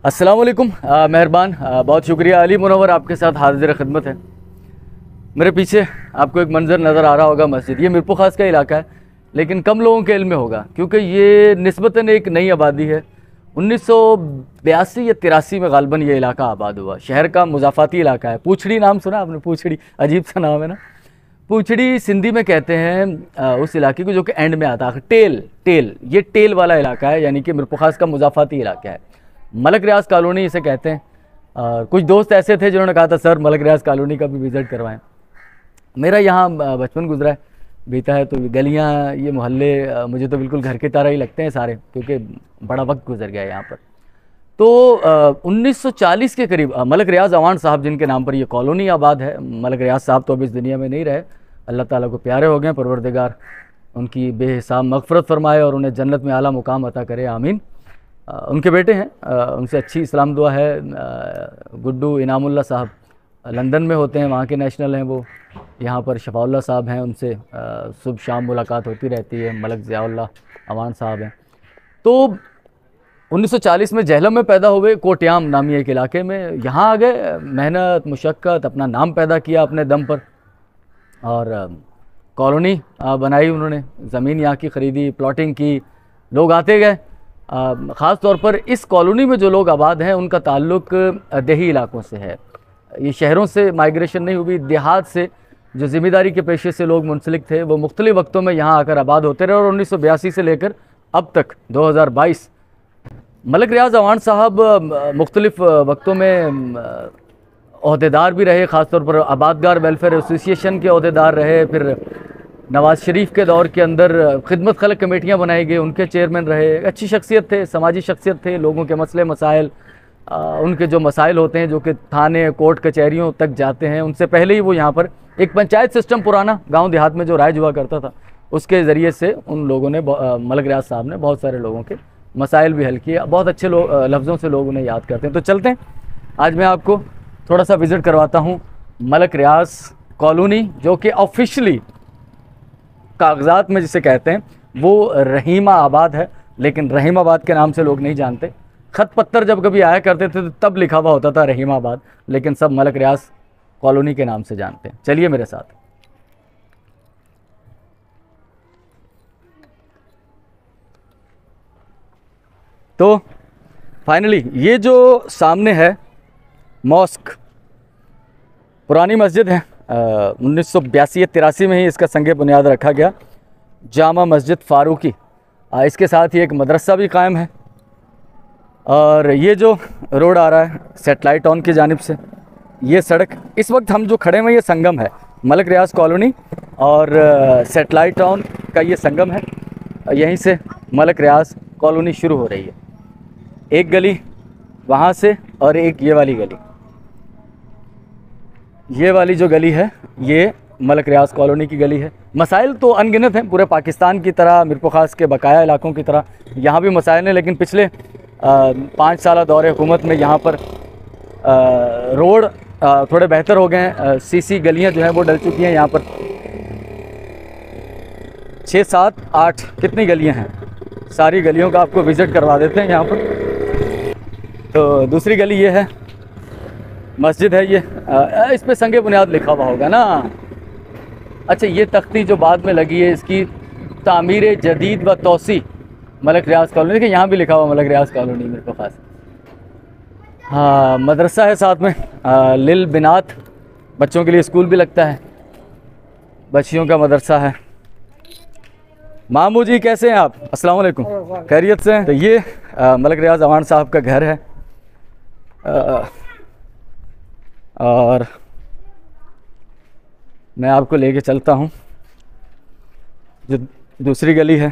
अस्सलाम वालेकुम। मेहरबान, बहुत शुक्रिया। अली मुनव्वर आपके साथ हाजिर खिदमत है। मेरे पीछे आपको एक मंज़र नज़र आ रहा होगा मस्जिद। ये मीरपुर ख़ास का इलाका है, लेकिन कम लोगों के इल्म में होगा क्योंकि ये निस्बतन एक नई आबादी है। 1982 या 83 में गालबन ये इलाका आबाद हुआ। शहर का मुज़ाफ़ाती इलाका है। पूछड़ी नाम सुना आपने? पूछड़ी अजीब सा नाम है ना। पूछड़ी सिंधी में कहते हैं उस इलाके को जो कि एंड में आता है। टेल ये टेल वाला इलाका है, यानी कि मीरपुर ख़ास का मुज़ाफ़ाती इलाका है। मलक रियाज कॉलोनी इसे कहते हैं। कुछ दोस्त ऐसे थे जिन्होंने कहा था सर मलक रियाज कॉलोनी का भी विज़िट करवाएं। मेरा यहाँ बचपन गुजरा है, बीता है, तो गलियाँ, ये मोहल्ले मुझे तो बिल्कुल घर की तरह ही लगते हैं सारे, क्योंकि बड़ा वक्त गुजर गया है यहाँ पर। तो 1940 के करीब मलक रियाज अवान साहब, जिनके नाम पर ये कॉलोनी आबाद है। मलक रियाज साहब तो अब इस दुनिया में नहीं रहे, अल्लाह ताला को प्यारे हो गए। परवरदिगार उनकी बेहिसाब मग़फ़िरत फरमाए और उन्हें जन्नत में आला मुकाम अता करे, आमीन। उनके बेटे हैं, उनसे अच्छी इस्लाम दुआ है। गुड्डू इनामुल्लाह साहब लंदन में होते हैं, वहाँ के नेशनल हैं वो। यहाँ पर शफाउल्लाह साहब हैं, उनसे सुबह शाम मुलाकात होती रहती है। मलक ज़ियाउल्लाह अवान साहब हैं। तो 1940 में जहलम में पैदा हुए, कोट्याम नामी एक इलाके में। यहाँ आ गए, मेहनत मुशक्क़त, अपना नाम पैदा किया अपने दम पर और कॉलोनी बनाई उन्होंने। ज़मीन यहाँ की ख़रीदी, प्लॉटिंग की, लोग आते गए। ख़ास तौर पर इस कॉलोनी में जो लोग आबाद हैं उनका ताल्लुक़ देही इलाकों से है। ये शहरों से माइग्रेशन नहीं हुई, देहात से जो ज़िम्मेदारी के पेशे से लोग मुंसलिक थे वो मुख्तलिफ़ वक्तों में यहाँ आकर आबाद होते रहे। और 1982 से लेकर अब तक 2022 मलक रियाज अवान साहब मुख्तलिफ़ वक्तों में अहदेदार भी रहे। ख़ास तौर पर आबादगार वेलफेयर एसोसिएशन के अहदेदार रहे। फिर नवाज़ शरीफ के दौर के अंदर खिदमत खलक कमेटियाँ बनाई गई, उनके चेयरमैन रहे। अच्छी शख्सियत थे, समाजी शख्सियत थे। लोगों के मसले मसाइल, उनके जो मसाइल होते हैं जो कि थाने कोर्ट कचहरियों तक जाते हैं, उनसे पहले ही वो यहाँ पर एक पंचायत सिस्टम पुराना गांव देहात में जो राज हुआ करता था, उसके ज़रिए से उन लोगों ने, मलक रियाज साहब ने बहुत सारे लोगों के मसाइल भी हल किए। बहुत अच्छे लफ्ज़ों से लोग उन्हें याद करते हैं। तो चलते हैं, आज मैं आपको थोड़ा सा विज़िट करवाता हूँ मलक रियाज कॉलोनी, जो कि ऑफिशली कागज़ात में जिसे कहते हैं वो रहीमा आबाद है, लेकिन रहीम आबाद के नाम से लोग नहीं जानते। ख़त पत्तर जब कभी आया करते थे तो तब लिखा हुआ होता था रहीम आबाद, लेकिन सब मलक रियाज कॉलोनी के नाम से जानते हैं। चलिए मेरे साथ। तो फाइनली ये जो सामने है मॉस्क, पुरानी मस्जिद है। 1982 या 83 में ही इसका संगे बुनियाद रखा गया, जामा मस्जिद फ़ारूकी। इसके साथ ही एक मदरसा भी कायम है। और ये जो रोड आ रहा है सेटेलाइट टाउन की जानिब से, ये सड़क, इस वक्त हम जो खड़े हैं ये संगम है, मलक रियाज कॉलोनी और सेटेलाइट टाउन का ये संगम है। यहीं से मलक रियाज कॉलोनी शुरू हो रही है। एक गली वहाँ से और एक ये वाली गली, ये वाली जो गली है ये मलक रियाज कॉलोनी की गली है। मसाइल तो अनगिनत हैं, पूरे पाकिस्तान की तरह, मीरपुर ख़ास के बकाया इलाकों की तरह यहाँ भी मसाइल हैं। लेकिन पिछले 5 साल दौरे हुकूमत में यहाँ पर रोड थोड़े बेहतर हो गए हैं। सीसी गलियाँ जो हैं वो डल चुकी हैं। यहाँ पर 6, 7, 8 कितनी गलियाँ हैं, सारी गलियों का आपको विज़िट करवा देते हैं यहाँ पर। तो दूसरी गली ये है, मस्जिद है ये। इस पे संगे बुनियाद लिखा हुआ होगा ना। अच्छा, ये तख्ती जो बाद में लगी है, इसकी तामीर जदीद व तोसी मलक रियाज कॉलोनी। देखिए यहाँ भी लिखा हुआ मलक रियाज कॉलोनी मेरे को ख़ास। हाँ, मदरसा है साथ में, लिल बिनात, बच्चों के लिए स्कूल भी लगता है, बच्चियों का मदरसा है। मामू जी कैसे हैं आप? अस्सलाम वालेकुम, खैरियत से हैं? तो ये मलक रियाज अवान साहब का घर है। और मैं आपको लेके चलता हूँ जो दूसरी गली है।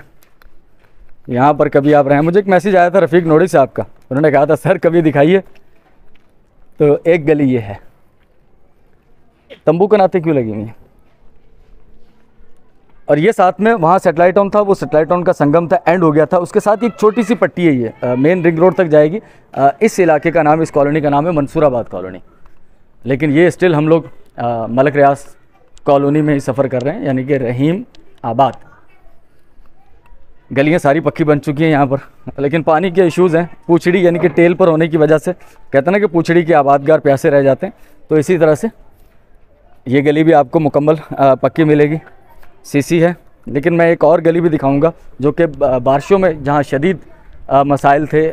यहाँ पर कभी आप रहे, मुझे एक मैसेज आया था रफ़ीक नोड़ी साहब का, उन्होंने कहा था सर कभी दिखाइए। तो एक गली ये है, तंबू के नाते क्यों लगी हुई है। और ये साथ में वहाँ सेटेलाइट टाउन था, वो सेटेलाइट टाउन का संगम था, एंड हो गया था। उसके साथ एक छोटी सी पट्टी है, ये मेन रिंग रोड तक जाएगी। इस इलाके का नाम, इस कॉलोनी का नाम है मंसूराबाद कॉलोनी। लेकिन ये स्टिल हम लोग मलक रियाज कॉलोनी में ही सफ़र कर रहे हैं, यानी कि रहीम आबाद। गलियां सारी पक्की बन चुकी हैं यहाँ पर, लेकिन पानी के इश्यूज़ हैं। पूछड़ी यानी कि टेल पर होने की वजह से, कहते हैं ना कि पूछड़ी के आबादगार प्यासे रह जाते हैं, तो इसी तरह से ये गली भी आपको मुकम्मल पक्की मिलेगी। सीसी है, लेकिन मैं एक और गली भी दिखाऊंगा जो कि बारिशों में जहाँ शदीद मसाइल थे,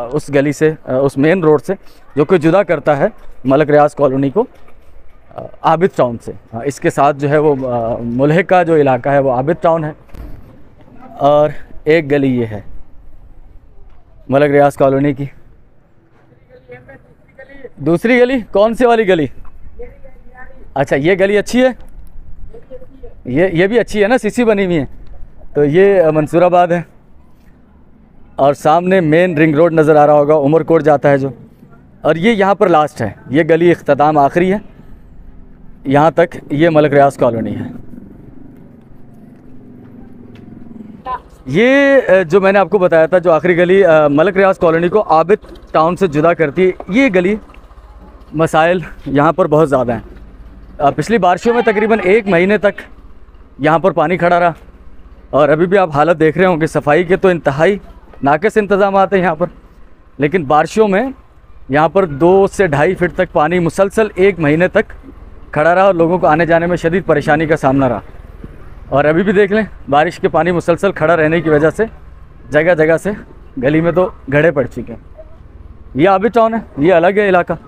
उस गली से, उस मेन रोड से जो कि जुदा करता है मलक रियाज कॉलोनी को आबिद टाउन से। इसके साथ जो है वो मुल्हिक का जो इलाका है वो आबिद टाउन है। और एक गली ये है मलक रियाज कॉलोनी की। दूसरी गली कौन सी वाली गली? अच्छा, ये गली अच्छी है, ये भी अच्छी है ना, सीसी बनी हुई है। तो ये मंसूराबाद है और सामने मेन रिंग रोड नज़र आ रहा होगा, उमरकोट जाता है जो। और ये यहाँ पर लास्ट है, ये गली इख्तिताम आखिरी है, यहाँ तक ये मलक रियाज कॉलोनी है। ये जो मैंने आपको बताया था, जो आखिरी गली मलक रियाज कॉलोनी को आबिद टाउन से जुदा करती है, ये गली मसाइल यहाँ पर बहुत ज़्यादा हैं। पिछली बारिशों में तकरीबन 1 महीने तक यहाँ पर पानी खड़ा रहा और अभी भी आप हालत देख रहे होंगे। सफाई के तो इंतहाई नाक़िस इंतज़ाम आते हैं यहाँ पर, लेकिन बारिशों में यहाँ पर 2 से 2.5 फीट तक पानी मुसलसल 1 महीने तक खड़ा रहा और लोगों को आने जाने में शदीद परेशानी का सामना रहा। और अभी भी देख लें, बारिश के पानी मुसलसल खड़ा रहने की वजह से जगह जगह से गली में तो गड्ढे पड़ चुके हैं। ये आबिद टाउन है, ये अलग है इलाका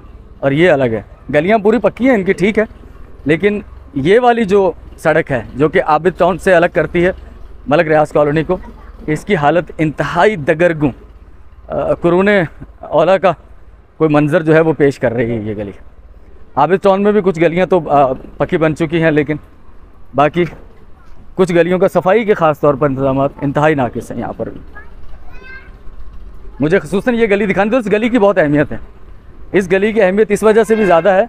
और ये अलग है। गलियाँ पूरी पक्की हैं इनकी, ठीक है, लेकिन ये वाली जो सड़क है जो कि आबिद टाउन से अलग करती है मलक रियाज कॉलोनी को, इसकी हालत इंतहाई दगरगूं कुरूने औला का कोई मंज़र जो है वो पेश कर रही है ये गली। आबिद टाउन में भी कुछ गलियां तो पक्की बन चुकी हैं, लेकिन बाकी कुछ गलियों का सफाई के ख़ास तौर पर इंतजाम इंतहाई नाक़िस हैं यहाँ पर। मुझे ख़ुसूसन ये गली दिखाने दो, इस गली की बहुत अहमियत है। इस गली की अहमियत इस वजह से भी ज़्यादा है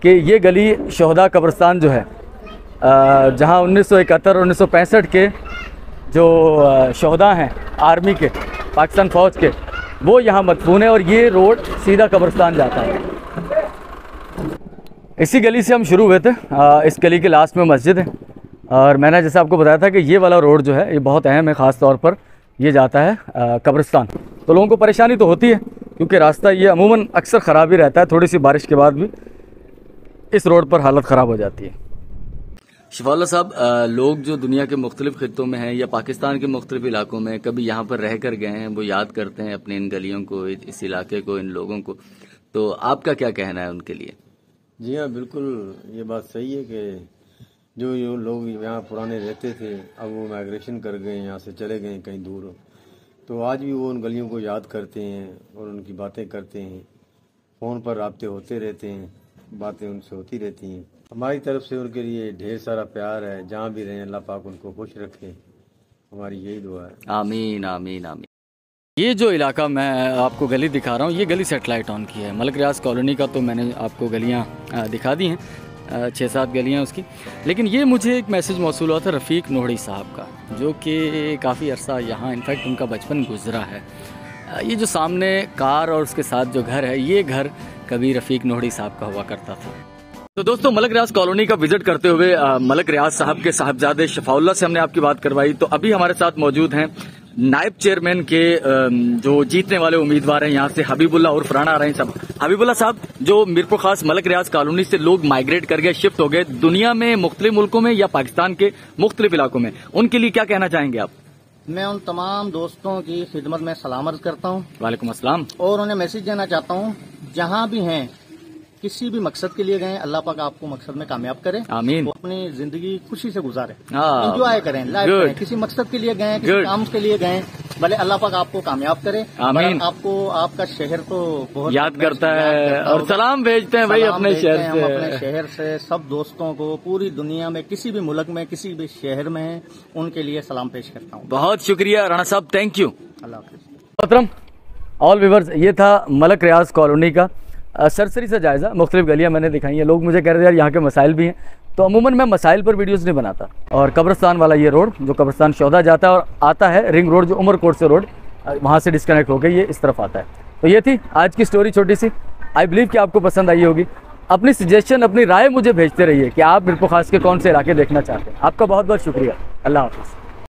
कि ये गली शहदा कब्रिस्तान जो है, जहाँ 1971 और 1965 के जो शहदा हैं आर्मी के, पाकिस्तान फ़ौज के, वो यहाँ मदफून है और ये रोड सीधा कब्रिस्तान जाता है। इसी गली से हम शुरू हुए थे। इस गली के लास्ट में मस्जिद है और मैंने जैसे आपको बताया था कि ये वाला रोड जो है ये बहुत अहम है, ख़ास तौर पर ये जाता है कब्रिस्तान। तो लोगों को परेशानी तो होती है क्योंकि रास्ता ये अमूमन अक्सर ख़राब ही रहता है, थोड़ी सी बारिश के बाद भी इस रोड पर हालत ख़राब हो जाती है। शफाउल्लाह साहब, लोग जो दुनिया के मुख्तलिफ खित्तों में हैं या पाकिस्तान के मुख्तलिफ इलाकों में कभी यहाँ पर रह कर गए हैं, वो याद करते हैं अपने इन गलियों को, इस इलाके को, इन लोगों को, तो आपका क्या कहना है उनके लिए? जी हाँ, बिल्कुल ये बात सही है कि जो लोग यहाँ पुराने रहते थे अब वो माइग्रेशन कर गए, यहाँ से चले गए कहीं दूर, तो आज भी वो उन गलियों को याद करते हैं और उनकी बातें करते हैं। फ़ोन पर राब्ते होते रहते हैं, बातें उनसे होती रहती हैं। हमारी तरफ से उनके लिए ढेर सारा प्यार है, जहाँ भी रहें अल्लाह पाक उनको खुश रखे, हमारी यही दुआ है। आमीन आमीन आमीन। ये जो इलाका मैं आपको गली दिखा रहा हूँ, ये गली सेटेलाइट टाउन की है। मलक रियाज कॉलोनी का तो मैंने आपको गलियाँ दिखा दी हैं, 6-7 गलियाँ उसकी, लेकिन ये मुझे एक मैसेज मौसूल हुआ था रफ़ीक नोहड़ी साहब का, जो कि काफ़ी अरसा यहाँ, इनफैक्ट उनका बचपन गुजरा है। ये जो सामने कार और उसके साथ जो घर है, ये घर कभी रफ़ीक नोहड़ी साहब का हुआ करता था। तो दोस्तों, मलक रियाज कॉलोनी का विजिट करते हुए मलक रियाज साहब के साहबजादे शफाउल्लाह से हमने आपकी बात करवाई। तो अभी हमारे साथ मौजूद हैं नायब चेयरमैन के जो जीतने वाले उम्मीदवार हैं यहाँ से, हबीबुल्ला उर्फ राणा आ रहे हैं सब। हबीबुल्ला साहब, जो मीरपुर खास मलक रियाज कॉलोनी से लोग माइग्रेट कर गए, शिफ्ट हो गए दुनिया में मुख्तलिफ मुल्कों में या पाकिस्तान के मुख्तलिफ इलाकों में, उनके लिए क्या कहना चाहेंगे आप? मैं उन तमाम दोस्तों की खिदमत में सलाम अर्ज करता हूँ। वालेकुम अस्सलाम। और उन्हें मैसेज देना चाहता हूँ, जहाँ भी हैं, किसी भी मकसद के लिए गए, अल्लाह पाक आपको मकसद में कामयाब करे। आमीन। वो अपनी जिंदगी खुशी से गुजारे, एंजॉय करें, लाइफ करें। किसी मकसद के लिए गए, किसी काम के लिए गए, भले अल्लाह पाक आपको कामयाब करे। आमीन। आपको आपका शहर तो बहुत याद करता है और सलाम भेजते हैं भाई अपने शहर से। हम अपने शहर से सब दोस्तों को पूरी दुनिया में किसी भी मुल्क में किसी भी शहर में है, उनके लिए सलाम पेश करता हूँ। बहुत शुक्रिया राणा साहब, थैंक यू। अल्लाह हाफिज़। मोहतरम ऑल व्यूअर्स, ये था मलक रियाज कॉलोनी का सरसरी से जायज़ा। मुख्तलिफ गलियाँ मैंने दिखाई हैं। लोग मुझे कह रहे थे यार यहाँ के मसाइल भी हैं, तो अमूमन मैं मसाइल पर वीडियोस नहीं बनाता। और कब्रिस्तान वाला ये रोड जो कब्रिस्तान शहदा जाता है और आता है रिंग रोड जो उमरकोट से रोड, वहाँ से डिस्कनेक्ट होकर ये इस तरफ आता है। तो ये थी आज की स्टोरी छोटी सी। आई बिलीव कि आपको पसंद आई होगी। अपनी सजेशन, अपनी राय मुझे भेजते रहिए कि आप मीरपुर खास के कौन से इलाके देखना चाहते हैं। आपका बहुत बहुत शुक्रिया। अल्लाह हाफ़िज़।